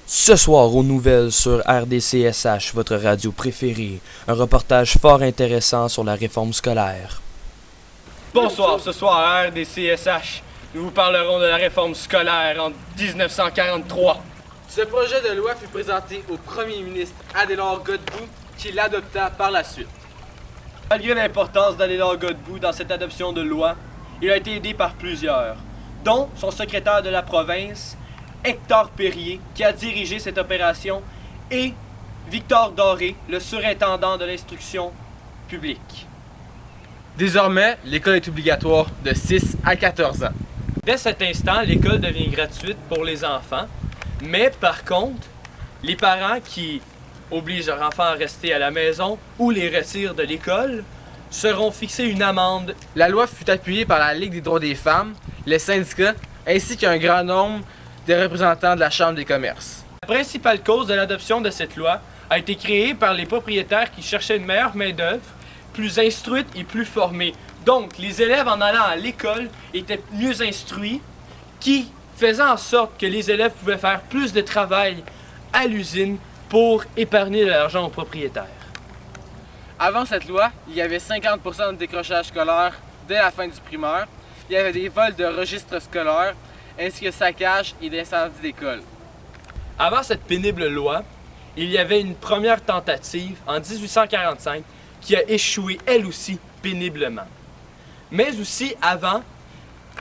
Ce soir aux nouvelles sur RDCSH, votre radio préférée, un reportage fort intéressant sur la réforme scolaire. Bonsoir, ce soir à RDCSH, nous vous parlerons de la réforme scolaire en 1943. Ce projet de loi fut présenté au premier ministre Adélard Godbout qui l'adopta par la suite. Malgré l'importance d'Adélard Godbout dans cette adoption de loi, il a été aidé par plusieurs, dont son secrétaire de la province, Hector Perrier, qui a dirigé cette opération, et Victor Doré, le surintendant de l'instruction publique. Désormais, l'école est obligatoire de 6 à 14 ans. Dès cet instant, l'école devient gratuite pour les enfants, mais par contre, les parents qui obligent leurs enfants à rester à la maison ou les retirent de l'école seront fixés une amende. La loi fut appuyée par la Ligue des droits des femmes, les syndicats, ainsi qu'un grand nombre des représentants de la Chambre des commerces. La principale cause de l'adoption de cette loi a été créée par les propriétaires qui cherchaient une meilleure main-d'œuvre, plus instruite et plus formée. Donc, les élèves en allant à l'école étaient mieux instruits, qui faisait en sorte que les élèves pouvaient faire plus de travail à l'usine pour épargner de l'argent aux propriétaires. Avant cette loi, il y avait 50% de décrochage scolaire dès la fin du primaire. Il y avait des vols de registres scolaires, ainsi que saccage et d'incendie d'école. Avant cette pénible loi, il y avait une première tentative en 1845 qui a échoué elle aussi péniblement. Mais aussi avant,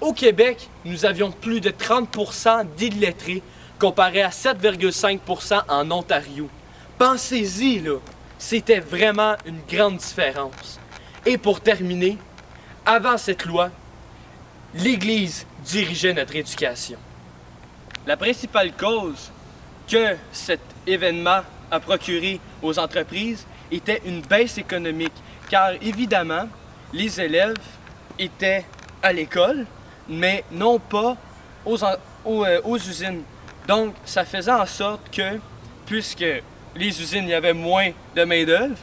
au Québec, nous avions plus de 30% d'illettrés comparé à 7,5% en Ontario. Pensez-y, là, c'était vraiment une grande différence. Et pour terminer, avant cette loi, l'Église dirigeait notre éducation. La principale cause que cet événement a procuré aux entreprises était une baisse économique, car évidemment, les élèves étaient à l'école, mais non pas aux usines. Donc, ça faisait en sorte que, puisque les usines, il y avait moins de main-d'œuvre,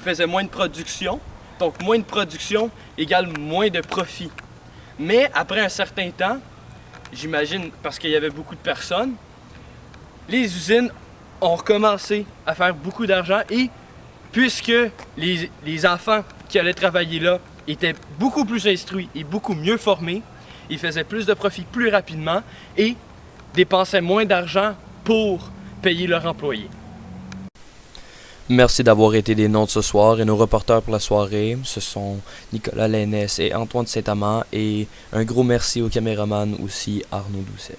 faisaient moins de production, donc moins de production égale moins de profit. Mais après un certain temps, j'imagine parce qu'il y avait beaucoup de personnes, les usines ont recommencé à faire beaucoup d'argent et puisque les enfants qui allaient travailler là étaient beaucoup plus instruits et beaucoup mieux formés, ils faisaient plus de profit plus rapidement et dépensaient moins d'argent pour payer leurs employés. Merci d'avoir été des nôtres ce soir et nos reporters pour la soirée, ce sont Nicolas Lainès et Antoine Saint-Amand et un gros merci au caméraman aussi Arnaud Doucet.